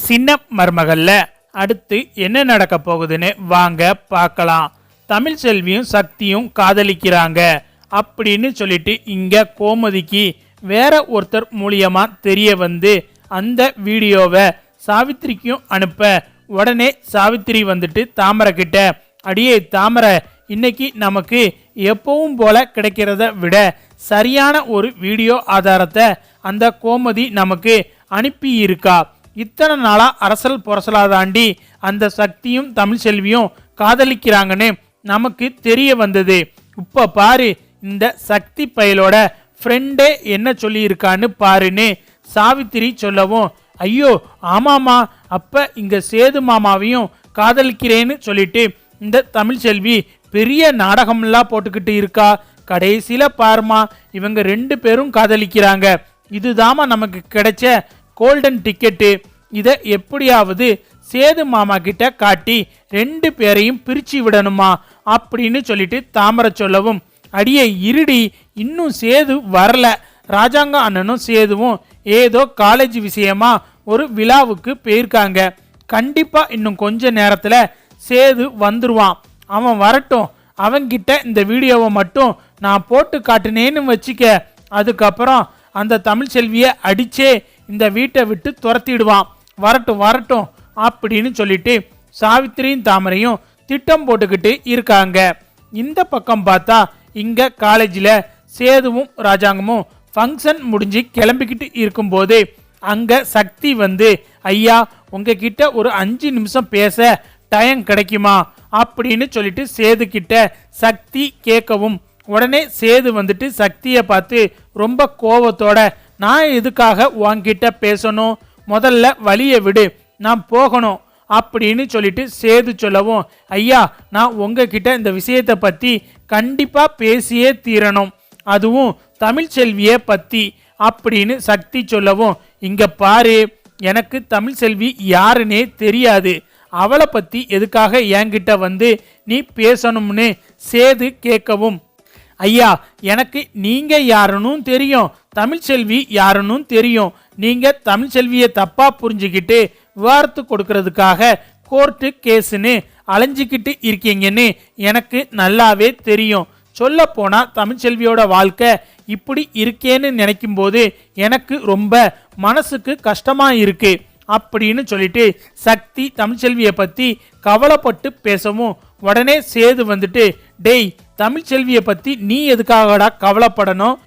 சின்ன மருமகள்ல அடுத்து என்ன நடக்க போகுதுன்னு வாங்க பார்க்கலாம். தமிழ் செல்வியும் சக்தியும் காதலிக்கிறாங்க அப்படின்னு சொல்லிட்டு இங்க கோமதிக்கு வேற ஒருத்தர் மூலியமா தெரிய வந்து அந்த வீடியோவை சாவித்திரிக்கும் அனுப்ப உடனே சாவித்திரி வந்துட்டு தாமரை கிட்ட, அடியே தாமரை, இன்னைக்கு நமக்கு எப்பவும் போல கிடைக்கிறத விட சரியான ஒரு வீடியோ ஆதாரத்தை அந்த கோமதி நமக்கு அனுப்பி இருக்கா. இத்தனை நாளா அரசல் புரசலா தாண்டி அந்த சக்தியும் தமிழ் செல்வியும் காதலிக்கிறாங்கன்னு நமக்கு தெரிய வந்தது. இப்ப பாரு, இந்த சக்தி பயலோட ஃப்ரெண்டே என்ன சொல்லி இருக்கான்னு பாருன்னு சாவித்திரி சொல்லவும், ஐயோ ஆமாமா, அப்ப இங்க சேது மாமாவையும் காதலிக்கிறேன்னு சொல்லிட்டு இந்த தமிழ் செல்வி பெரிய நாடகம்லாம் போட்டுக்கிட்டு இருக்கா. கடைசியில பாருமா, இவங்க 2 பேரும் காதலிக்கிறாங்க. இதுதாமா நமக்கு கிடைச்ச கோல்டன் டிக்கெட்டு. இதை எப்படியாவது சேது மாமா கிட்ட காட்டி 2 பேரையும் பிரிச்சு விடணுமா அப்படின்னு சொல்லிட்டு தாமரை சொல்லவும், அடியே இருடி, இன்னும் சேது வரல. ராஜாங்க அண்ணனும் சேதுவும் ஏதோ காலேஜ் விஷயமா ஒரு விழாவுக்கு போயிருக்காங்க. கண்டிப்பா இன்னும் கொஞ்ச நேரத்துல சேது வந்துருவான். அவன் வரட்டும், அவன்கிட்ட இந்த வீடியோவை மட்டும் நான் போட்டு காட்டினேன்னு வச்சுக்க. அதுக்கப்புறம் அந்த தமிழ் செல்வியை அடிச்சே இந்த வீட்டை விட்டு துரத்திடுவான். வரட்டும் வரட்டும் அப்படின்னு சொல்லிட்டு சாவித்திரியும் தாமரையும் திட்டம் போட்டுக்கிட்டு இருக்காங்க. இந்த பக்கம் பார்த்தா இங்க காலேஜில் சேதுவும் ராஜாங்கமும் ஃபங்க்ஷன் முடிஞ்சு கிளம்பிக்கிட்டு இருக்கும்போது அங்க சக்தி வந்து, ஐயா உங்ககிட்ட ஒரு 5 நிமிஷம் பேச டைம் கிடைக்குமா அப்படின்னு சொல்லிட்டு சேது கிட்ட சக்தி கேட்கவும், உடனே சேது வந்துட்டு சக்தியை பார்த்து ரொம்ப கோபத்தோட, நான் எதுக்காக உன்கிட்ட பேசணும், முதல்ல வழியை விடு, நான் போகணும் அப்படின்னு சொல்லிட்டு சேது சொல்லவும், ஐயா நான் உங்ககிட்ட இந்த விஷயத்தை பத்தி கண்டிப்பா பேசியே தீரணும், அதுவும் தமிழ் செல்வியை பத்தி அப்படின்னு சக்தி சொல்லவும், இங்க பாரு, எனக்கு தமிழ் செல்வி யாருன்னே தெரியாது, அவளை பத்தி எதுக்காக என்கிட்ட வந்து நீ பேசணும்னு சேது கேட்கவும், ஐயா எனக்கு நீங்க யாருன்னு தெரியும், தமிழ் செல்வி யாருன்னு தெரியும். நீங்க தமிழ் செல்வியை தப்பா புரிஞ்சுக்கிட்டு விவாரத்து கொடுக்கறதுக்காக கோர்ட்டு கேஸுன்னு அலைஞ்சிக்கிட்டு இருக்கீங்கன்னு எனக்கு நல்லாவே தெரியும். சொல்ல போனா தமிழ் செல்வியோட வாழ்க்கை இப்படி இருக்கேன்னு நினைக்கும் போது எனக்கு ரொம்ப மனசுக்கு கஷ்டமா இருக்கு அப்படின்னு சொல்லிட்டு சக்தி தமிழ் செல்வியை பத்தி கவலைப்பட்டு பேசவும், உடனே சேது வந்துட்டு, டேய் தமிழ் செல்வியை பத்தி நீ எதுக்காகடா கவலைப்படணும்,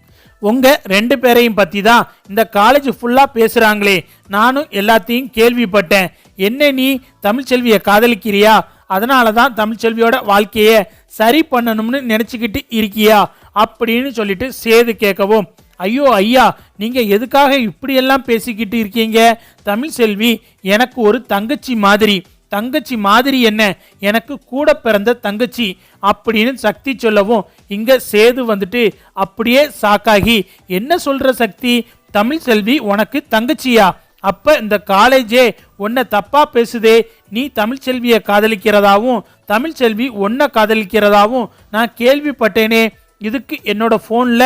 உங்க 2 பேரையும் பத்தி தான் இந்த காலேஜ் ஃபுல்லா பேசுறாங்களே, நானும் எல்லாத்தையும் கேள்விப்பட்டேன். என்ன நீ தமிழ் செல்வியை காதலிக்கிறியா, அதனாலதான் தமிழ் செல்வியோட வாழ்க்கைய சரி பண்ணணும்னு நினைச்சுக்கிட்டு இருக்கியா அப்படின்னு சொல்லிட்டு சேது கேட்கவும், ஐயோ ஐயா நீங்க எதுக்காக இப்படியெல்லாம் பேசிக்கிட்டு இருக்கீங்க, தமிழ் செல்வி எனக்கு ஒரு தங்கச்சி மாதிரி என்ன, எனக்கு கூட பிறந்த தங்கச்சி அப்படின்னு சக்தி சொல்லவும், இங்க சேது வந்துட்டு அப்படியே சாக்காகி, என்ன சொல்ற சக்தி, தமிழ் செல்வி உனக்கு தங்கச்சியா, அப்ப இந்த காலேஜே உன்னை தப்பா பேசுதே, நீ தமிழ் செல்வியை காதலிக்கிறதாவும் தமிழ் செல்வி உன்னை காதலிக்கிறதாவும் நான் கேள்விப்பட்டேனே, இதுக்கு என்னோட போன்ல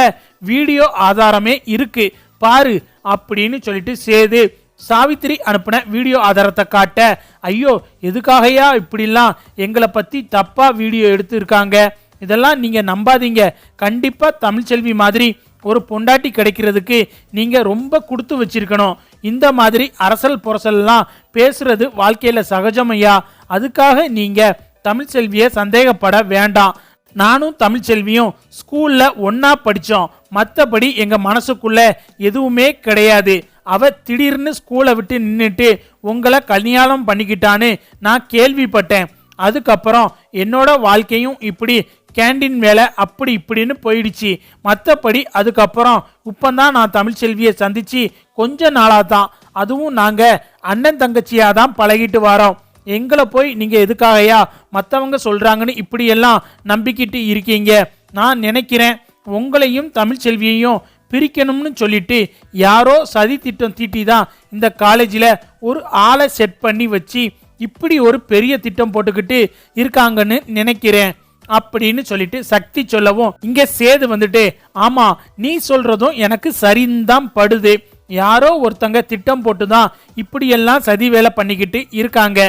வீடியோ ஆதாரமே இருக்கு பாரு அப்படின்னு சொல்லிட்டு சேது சாவித்திரி அனுப்பின வீடியோ ஆதாரத்தை காட்ட, ஐயோ எதுக்காகையா இப்படிலாம் எங்களை பத்தி தப்பா வீடியோ எடுத்து இருக்காங்க, இதெல்லாம் நீங்க நம்பாதீங்க, கண்டிப்பா தமிழ் செல்வி மாதிரி ஒரு பொண்டாட்டி கிடைக்கிறதுக்கு நீங்க ரொம்ப கொடுத்து வச்சிருக்கணும், இந்த மாதிரி அரசல் புரசல்லாம் பேசுறது வாழ்க்கையில சகஜமையா, அதுக்காக நீங்க தமிழ் செல்வியை சந்தேகப்பட வேண்டாம், நானும் தமிழ் செல்வியும் ஸ்கூல்ல ஒன்னா படிச்சோம், மற்றபடி எங்க மனசுக்குள்ள எதுவுமே கிடையாது, அவ திடீர்னு ஸ்கூலை விட்டு நின்றுட்டு உங்களை கல்யாணம் பண்ணிக்கிட்டான்னு நான் கேள்விப்பட்டேன், அதுக்கப்புறம் என்னோட வாழ்க்கையும் இப்படி கேண்டீன் வேலை அப்படி இப்படின்னு போயிடுச்சு, மற்றபடி அதுக்கப்புறம் இப்பந்தான் நான் தமிழ் செல்வியை சந்திச்சு கொஞ்ச நாளா தான், அதுவும் நாங்க அண்ணன் தங்கச்சியா தான் பழகிட்டு வரோம், எங்களை போய் நீங்க எதுக்காகயா மற்றவங்க சொல்றாங்கன்னு இப்படியெல்லாம் நம்பிக்கிட்டு இருக்கீங்க, நான் நினைக்கிறேன் உங்களையும் தமிழ் செல்வியையும் பிரிக்கணும்னு சொல்லிட்டு யாரோ சதி திட்டம் தீட்டி தான் இந்த காலேஜில் ஒரு ஆளை செட் பண்ணி வச்சு இப்படி ஒரு பெரிய திட்டம் போட்டுக்கிட்டு இருக்காங்கன்னு நினைக்கிறேன் அப்படின்னு சொல்லிட்டு சக்தி சொல்லவும், இங்க சேது வந்துட்டு, ஆமா நீ சொல்றதும் எனக்கு சரிந்தான் படுது, யாரோ ஒருத்தங்க திட்டம் போட்டுதான் இப்படியெல்லாம் சதி வேலை பண்ணிக்கிட்டு இருக்காங்க.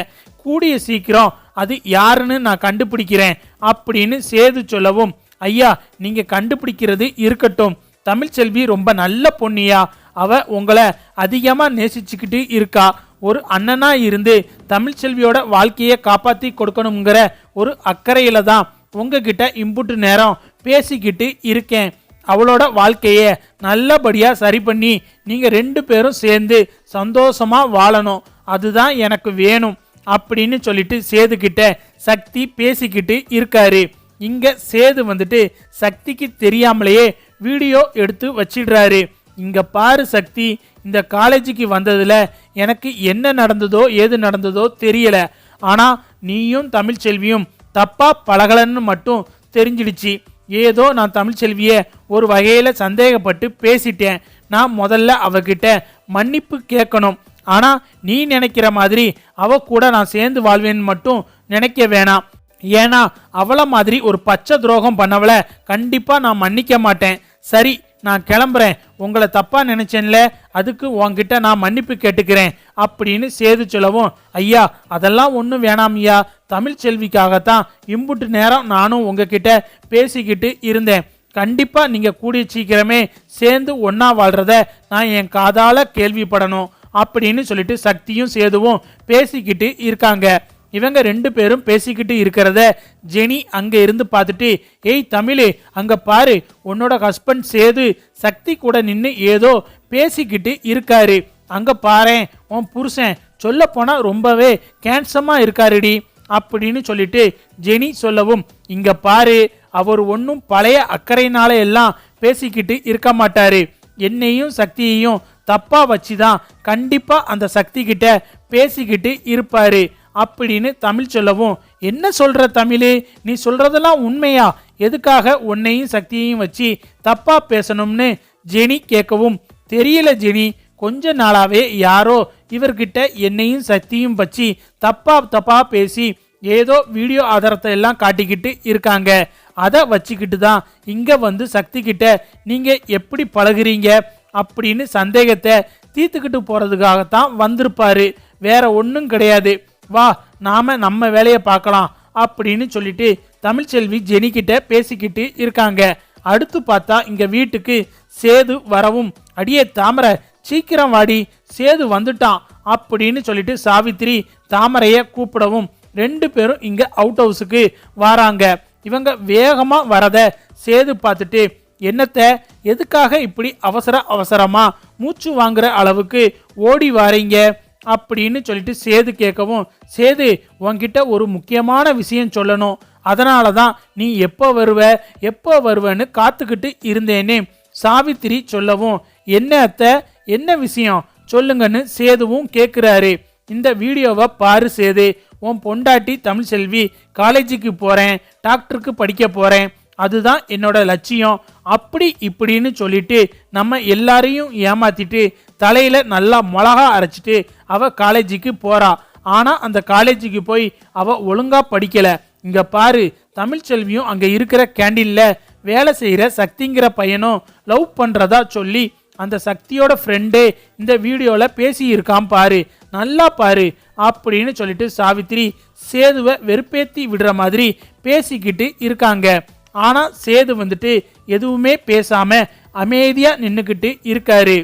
கூடிய சீக்கிரம் அது யாருன்னு நான் கண்டுபிடிக்கிறேன் அப்படின்னு சேது சொல்லவும், ஐயா நீங்க கண்டுபிடிக்கிறது இருக்கட்டும், தமிழ்ச்செல்வி ரொம்ப நல்ல பொண்ணியா, அவ உங்களை அதிகமா நேசிச்சுக்கிட்டு இருக்கா. ஒரு அண்ணனா இருந்து தமிழ்ச்செல்வியோட வாழ்க்கையை காப்பாத்தி கொடுக்கணுங்கிற ஒரு அக்கறையில தான் உங்ககிட்ட இம்புட்டு நேரம் பேசிக்கிட்டு இருக்கேன். அவளோட வாழ்க்கைய நல்லபடியா சரி பண்ணி நீங்க 2 பேரும் சேர்ந்து சந்தோஷமா வாழணும், அதுதான் எனக்கு வேணும் அப்படின்னு சொல்லிட்டு சேது கிட்ட சக்தி பேசிக்கிட்டு இருக்காரு. இங்க சேது வந்துட்டு சக்திக்கு தெரியாமலேயே வீடியோ எடுத்து வச்சிடுறாரு. இங்க பாரு சக்தி, இந்த காலேஜுக்கு வந்ததுல எனக்கு என்ன நடந்ததோ ஏது நடந்ததோ தெரியல, ஆனா நீயும் தமிழ்ச்செல்வியும் தப்பா பழகலன்னு மட்டும் தெரிஞ்சிடுச்சு. ஏதோ நான் தமிழ்ச்செல்விய ஒரு வகையில சந்தேகப்பட்டு பேசிட்டேன். நான் முதல்ல அவகிட்ட மன்னிப்பு கேட்கணும். ஆனா நீ நினைக்கிற மாதிரி அவ கூட நான் சேர்ந்து வாழ்வேன்னு மட்டும் நினைக்க வேணாம். ஏன்னா அவள மாதிரி ஒரு பச்சை துரோகம் பண்ணவளை கண்டிப்பா நான் மன்னிக்க மாட்டேன். சரி நான் கிளம்புறேன், உங்களை தப்பா நினைச்சேன்ல, அதுக்கு உன்கிட்ட நான் மன்னிப்பு கேட்டுக்கிறேன் அப்படின்னு சேது சொல்லவும், ஐயா அதெல்லாம் ஒன்றும் வேணாமியா, தமிழ்ச்செல்விக்காகத்தான் இம்புட்டு நேரம் நானும் உங்ககிட்ட பேசிக்கிட்டு இருந்தேன். கண்டிப்பா நீங்க கூடிய சீக்கிரமே சேர்ந்து ஒன்னா வாழ்றத நான் என் காதால கேள்விப்படணும் அப்படின்னு சொல்லிட்டு சக்தியும் சேதுவும் பேசிக்கிட்டு இருக்காங்க. இவங்க 2 பேரும் பேசிக்கிட்டு இருக்கிறத ஜெனி அங்க இருந்து பார்த்துட்டு, ஏய் தமிழ் அங்க பாரு, உன்னோட ஹஸ்பண்ட் சேது சக்தி கூட நின்று ஏதோ பேசிக்கிட்டு இருக்காரு, அங்க பாரேன், உன் புருஷன் சொல்ல போனா ரொம்பவே கேன்சமா இருக்காருடி அப்படின்னு சொல்லிட்டு ஜெனி சொல்லவும், இங்க பாரு அவர் ஒன்னும் பழைய அக்கறையினால எல்லாம் பேசிக்கிட்டு இருக்க மாட்டாரு, என்னையும் சக்தியையும் தப்பா வச்சுதான் கண்டிப்பா அந்த சக்தி கிட்ட பேசிக்கிட்டு இருப்பாரு அப்படின்னு தமிழ் சொல்லவும், என்ன சொல்ற தமிழ், நீ சொல்றதெல்லாம் உண்மையா, எதுக்காக உன்னையும் சக்தியையும் வச்சு தப்பா பேசணும்னு ஜெனி கேட்கவும், தெரியல ஜெனி, கொஞ்ச நாளாவே யாரோ இவர்கிட்ட என்னையும் சக்தியும் வச்சு தப்பா பேசி ஏதோ வீடியோ ஆதாரத்தை எல்லாம் காட்டிக்கிட்டு இருக்காங்க. அதை வச்சுக்கிட்டு தான் இங்க வந்து சக்தி கிட்ட நீங்க எப்படி பழகுறீங்க அப்படின்னு சந்தேகத்தை தீர்த்துக்கிட்டு போறதுக்காகத்தான் வந்திருப்பாரு, வேற ஒன்றும் கிடையாது, வா நாம நம்ம வேலையை பார்க்கலாம் அப்படின்னு சொல்லிட்டு தமிழ்ச்செல்வி ஜெனி கிட்ட பேசிக்கிட்டு இருக்காங்க. அடுத்து பார்த்தா இங்க வீட்டுக்கு சேது வரவும், அடியே தாமரை சீக்கிரம் வாடி, சேது வந்துட்டான் அப்படின்னு சொல்லிட்டு சாவித்திரி தாமரைய கூப்பிடவும் 2 பேரும் இங்க அவுட் ஹவுஸுக்கு வராங்க. இவங்க வேகமா வரத சேது பார்த்துட்டு, என்னத்த எதுக்காக இப்படி அவசரமா மூச்சு வாங்குற அளவுக்கு ஓடி வாரீங்க அப்படின்னு சொல்லிட்டு சேது கேட்கவும், சேது உன்கிட்ட ஒரு முக்கியமான விஷயம் சொல்லணும், அதனால தான் நீ எப்போ வருவன்னு காத்துக்கிட்டு இருந்தேனே சாவித்திரி சொல்லவும், என்ன அத்தை என்ன விஷயம் சொல்லுங்கன்னு சேதுவும் கேட்குறாரு. இந்த வீடியோவை பாரு சேது, உன் பொண்டாட்டி தமிழ்ச்செல்வி காலேஜுக்கு போறேன், டாக்டருக்கு படிக்க போறேன், அதுதான் என்னோட லட்சியம் அப்படி இப்படின்னு சொல்லிட்டு நம்ம எல்லாரையும் ஏமாத்திட்டு தலையில நல்லா மிளகா அரைச்சிட்டு அவ காலேஜுக்கு போறா. ஆனா அந்த காலேஜுக்கு போய் அவ ஒழுங்கா படிக்கல. இங்க பாரு, தமிழ்ச்செல்வியும் அங்க இருக்கிற கேண்டீன்ல வேலை செய்யற சக்திங்கிற பையனும் லவ் பண்றதா சொல்லி அந்த சக்தியோட ஃப்ரெண்டே இந்த வீடியோல பேசி இருக்கான் பாரு, நல்லா பாரு அப்படின்னு சொல்லிட்டு சாவித்திரி சேதுவை வெறுப்பேத்தி விடுற மாதிரி பேசிக்கிட்டு இருக்காங்க. ஆனா சேது வந்துட்டு எதுவுமே பேசாம அமைதியா நின்னுக்கிட்டு இருக்காரு.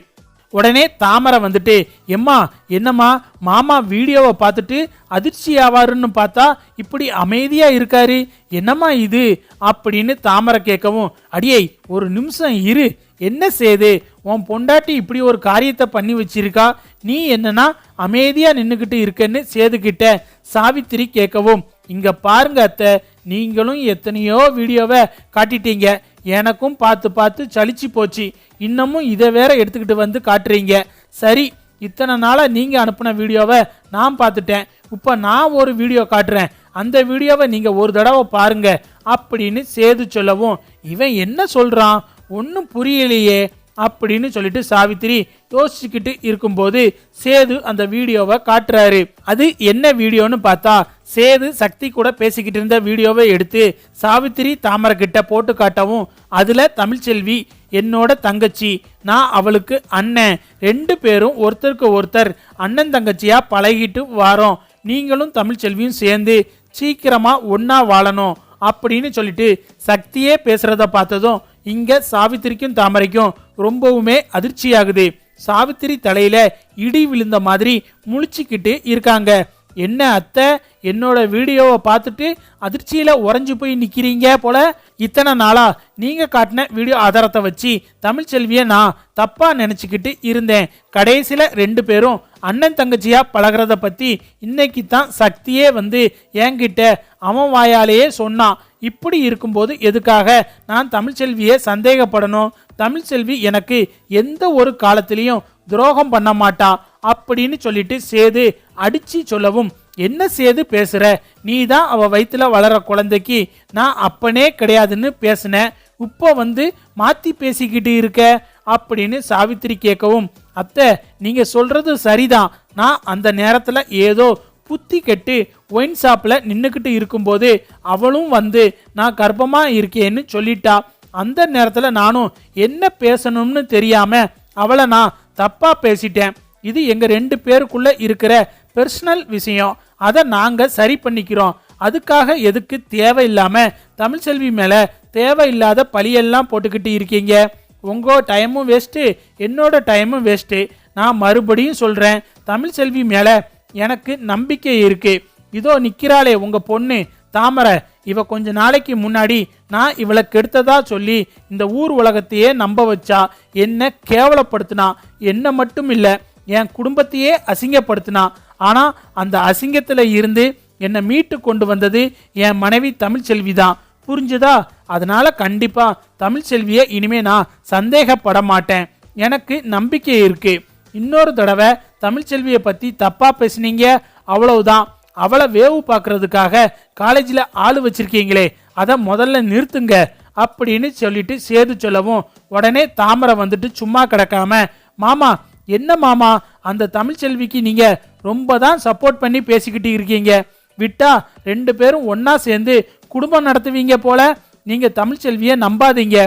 உடனே தாமரை வந்துட்டு, எம்மா என்னம்மா மாமா வீடியோவை பார்த்துட்டு அதிர்ச்சி ஆவாருன்னு பார்த்தா இப்படி அமைதியா இருக்காரு, என்னம்மா இது அப்படின்னு தாமரை கேட்கவும், அடியை ஒரு நிமிஷம் இரு, என்ன சேது உன் பொண்டாட்டி இப்படி ஒரு காரியத்தை பண்ணி வச்சிருக்கா, நீ என்னன்னா அமைதியா நின்னுக்கிட்டு இருக்கன்னு சேதுக்கிட்ட சாவித்திரி கேட்கவும், இங்க பாருங்க அத்தை, நீங்களும் எத்தனையோ வீடியோவை காட்டிட்டீங்க, எனக்கும் பார்த்து சலிச்சு போச்சு, இன்னமும் இதை வேற எடுத்துக்கிட்டு வந்து காட்டுறீங்க, சரி இத்தனை நாளா நீங்க அனுப்பின வீடியோவை நான் பார்த்துட்டேன், இப்போ நான் ஒரு வீடியோ காட்டுறேன், அந்த வீடியோவை நீங்க ஒரு தடவை பாருங்க அப்படின்னு சேது சொல்லவும், இவன் என்ன சொல்றான் ஒன்னும் புரியலையே அப்படின்னு சொல்லிட்டு சாவித்திரி யோசிச்சுக்கிட்டு இருக்கும்போது சேது அந்த வீடியோவை காட்டுறாரு. அது என்ன வீடியோன்னு பார்த்தா சேது சக்தி கூட பேசிக்கிட்டு இருந்த வீடியோவை எடுத்து சாவித்திரி தாமரை கிட்ட போட்டு காட்டவும் அதுல தமிழ்ச்செல்வி என்னோட தங்கச்சி, நான் அவளுக்கு அண்ணன், 2 பேரும் ஒருத்தருக்கு ஒருத்தர் அண்ணன் தங்கச்சியா பழகிட்டு வாரோம், நீங்களும் தமிழ்ச்செல்வியும் சேர்ந்து சீக்கிரமா ஒன்னா வாழணும் அப்படின்னு சொல்லிட்டு சக்தியே பேசுறத பார்த்ததும் இங்க சாவித்திரிக்கும் தாமரைக்கும் ரொம்பவுமே அதிர்ச்சியாகுது. சாவித்திரி தலையில இடி விழுந்த மாதிரி முழிச்சுக்கிட்டு இருக்காங்க. என்ன அத்தை, என்னோட வீடியோவை பார்த்துட்டு அதிர்ச்சியில உறைஞ்சு போய் நிக்கிறீங்க போல. இத்தனை நாளா நீங்க காட்டின வீடியோ ஆதாரத்தை வச்சு தமிழ்ச்செல்விய நான் தப்பா நினைச்சுக்கிட்டு இருந்தேன். கடைசியில 2 பேரும் அண்ணன் தங்கச்சியா பழகிறத பத்தி இன்னைக்கு தான் சக்தியே வந்து என்கிட்ட அவன் வாயாலேயே சொன்னான். இப்படி இருக்கும்போது எதுக்காக நான் தமிழ்ச்செல்வியை சந்தேகப்படணும்? தமிழ்ச்செல்வி எனக்கு எந்த ஒரு காலத்திலையும் துரோகம் பண்ண மாட்டா அப்படின்னு சொல்லிட்டு சேது அடிச்சு சொல்லவும், என்ன சேது பேசுற, நீ தான் அவ வயிற்றுல வளர குழந்தைக்கு நான் அப்பனே கிடையாதுன்னு பேசின, இப்போ வந்து மாத்தி பேசிக்கிட்டு இருக்க அப்படின்னு சாவித்திரி கேட்கவும், அத்தை நீங்க சொல்றது சரிதான், நான் அந்த நேரத்துல ஏதோ புத்தி கெட்டு ஒயின் ஷாப்ல நின்னுக்கிட்டு இருக்கும்போது அவளும் வந்து நான் கர்ப்பமா இருக்கேன்னு சொல்லிட்டா. அந்த நேரத்துல நானும் என்ன பேசணும்னு தெரியாம அவளை நான் தப்பா பேசிட்டேன். இது எங்க 2 பேருக்குள்ள இருக்கிற பர்சனல் விஷயம், அதை நாங்க சரி பண்ணிக்கிறோம். அதுக்காக எதுக்கு தேவையில்லாம தமிழ்ச்செல்வி மேல தேவையில்லாத பழியெல்லாம் போட்டுக்கிட்டு இருக்கீங்க? உங்க டைமும் வேஸ்ட்டு, என்னோட டைமும் வேஸ்ட்டு. நான் மறுபடியும் சொல்றேன், தமிழ்ச்செல்வி மேல எனக்கு நம்பிக்கை இருக்கு. இதோ நிக்கிறாளே உங்க பொண்ணு தாமரை, இவ கொஞ்ச நாளைக்கு முன்னாடி நான் இவளை கெடுத்ததா சொல்லி இந்த ஊர் உலகத்தையே நம்ப வச்சா, என்ன கேவலப்படுத்தினா, என்ன மட்டும் இல்ல என் குடும்பத்தையே அசிங்கப்படுத்தினா. ஆனா அந்த அசிங்கத்துல இருந்து என்னை மீட்டு கொண்டு வந்தது என் மனைவி தமிழ்ச்செல்வி தான், புரிஞ்சுதா? அதனால கண்டிப்பா தமிழ்ச்செல்வியை இனிமே நான் சந்தேகப்பட மாட்டேன், எனக்கு நம்பிக்கை இருக்கு. இன்னொரு தடவை தமிழ்ச்செல்வியை பத்தி தப்பா பேசுனீங்க அவ்வளவுதான். அவளை வேவு பார்க்கறதுக்காக காலேஜில் ஆளு வச்சிருக்கீங்களே, அதை முதல்ல நிறுத்துங்க அப்படின்னு சொல்லிட்டு சேது சொல்லவும், உடனே தாமரை வந்துட்டு சும்மா கிடக்காம, மாமா என்ன மாமா, அந்த தமிழ்ச்செல்விக்கு நீங்க ரொம்ப தான் சப்போர்ட் பண்ணி பேசிக்கிட்டு இருக்கீங்க, விட்டா 2 பேரும் ஒன்னா சேர்ந்து குடும்பம் நடத்துவீங்க போல. நீங்க தமிழ்ச்செல்வியை நம்பாதீங்க.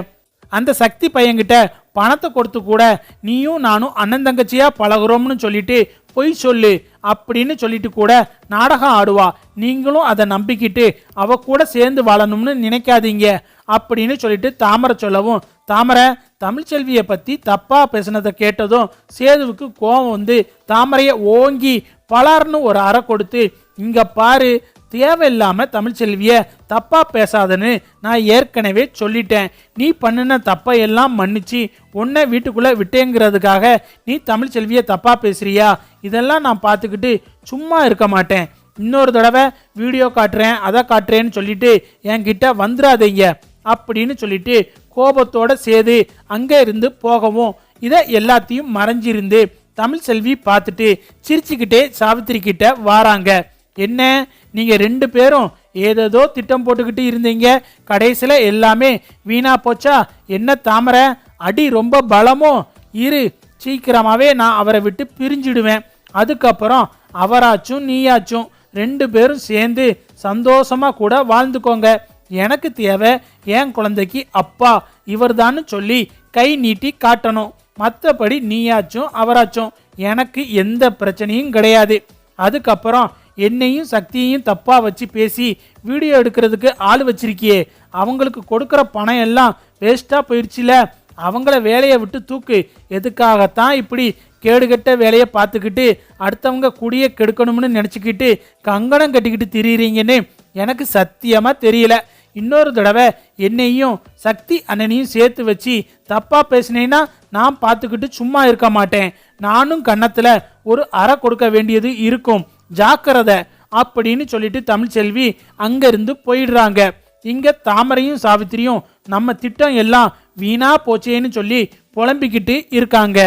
அந்த சக்தி பையன்கிட்ட பணத்தை கொடுத்து கூட நீயும் நானும் அண்ணன் தங்கச்சியா பழகுறோம்னு சொல்லிட்டு பொய் சொல்லு அப்படின்னு சொல்லிட்டு கூட நாடகம் ஆடுவா. நீங்களும் அதை நம்பிக்கிட்டு அவ கூட சேர்ந்து வாழணும்னு நினைக்காதீங்க அப்படின்னு சொல்லிட்டு தாமரை சொல்லவும், தாமரை தமிழ்ச்செல்வியை பத்தி தப்பா பேசினதை கேட்டதும் சேதுவுக்கு கோபம் வந்து தாமரையை ஓங்கி பலார்னு ஒரு அறை கொடுத்து, இங்க பாரு, தேவையில்லாம தமிழ்ச்செல்விய தப்பா பேசாதன்னு நான் ஏற்கனவே சொல்லிட்டேன். நீ பண்ணின தப்பை எல்லாம் மன்னிச்சு உன்னை வீட்டுக்குள்ள விட்டேங்கிறதுக்காக நீ தமிழ்ச்செல்விய தப்பா பேசுறியா? இதெல்லாம் நான் பார்த்துக்கிட்டு சும்மா இருக்க மாட்டேன். இன்னொரு தடவை வீடியோ காட்டுறேன் அதை காட்டுறேன்னு சொல்லிட்டு என்கிட்ட வந்துடாதீங்க அப்படின்னு சொல்லிட்டு கோபத்தோட சேது அங்க இருந்து போகவும், இதை எல்லாத்தையும் மறைஞ்சிருந்து தமிழ்ச்செல்வி பார்த்துட்டு சிரிச்சுக்கிட்டே சாவித்திரி கிட்ட வாராங்க. என்ன நீங்க 2 பேரும் ஏதோ திட்டம் போட்டுக்கிட்டு இருந்தீங்க, கடைசியில எல்லாமே வீணா போச்சா? என்ன தாமரை, அடி ரொம்ப பலமோ? இரு, சீக்கிரமாவே நான் அவரை விட்டு பிரிஞ்சிடுவேன். அதுக்கப்புறம் அவராச்சும் நீயாச்சும் 2 பேரும் சேர்ந்து சந்தோஷமா கூட வாழ்ந்துக்கோங்க. எனக்கு தேவை என் குழந்தைக்கு அப்பா இவர்தான்னு சொல்லி கை நீட்டி காட்டணும். மற்றபடி நீயாச்சும் அவராச்சும் எனக்கு எந்த பிரச்சனையும் கிடையாது. அதுக்கப்புறம் என்னையும் சக்தியையும் தப்பா வச்சு பேசி வீடியோ எடுக்கிறதுக்கு ஆள் வச்சிருக்கியே, அவங்களுக்கு கொடுக்குற பணம் எல்லாம் வேஸ்டா போயிடுச்சுல, அவங்கள வேலையை விட்டு தூக்கு. எதுக்காகத்தான் இப்படி கேடுகட்ட வேலையை பார்த்துக்கிட்டு அடுத்தவங்க குடியை கெடுக்கணும்னு நினச்சிக்கிட்டு கங்கணம் கட்டிக்கிட்டு திரியிறீங்கன்னு எனக்கு சத்தியமா தெரியல. இன்னொரு தடவை என்னையும் சக்தி அண்ணனையும் சேர்த்து வச்சு தப்பா பேசினேன்னா நான் பார்த்துக்கிட்டு சும்மா இருக்க மாட்டேன். நானும் கன்னத்துல ஒரு அறை கொடுக்க வேண்டியது இருக்கும், ஜாக்கிரதை அப்படின்னு சொல்லிட்டு தமிழ்ச்செல்வி அங்கிருந்து போயிடுறாங்க. இங்க தாமரையும் சாவித்திரியும் நம்ம திட்டம் எல்லாம் வீணா போச்சேன்னு சொல்லி புலம்பிக்கிட்டு இருக்காங்க.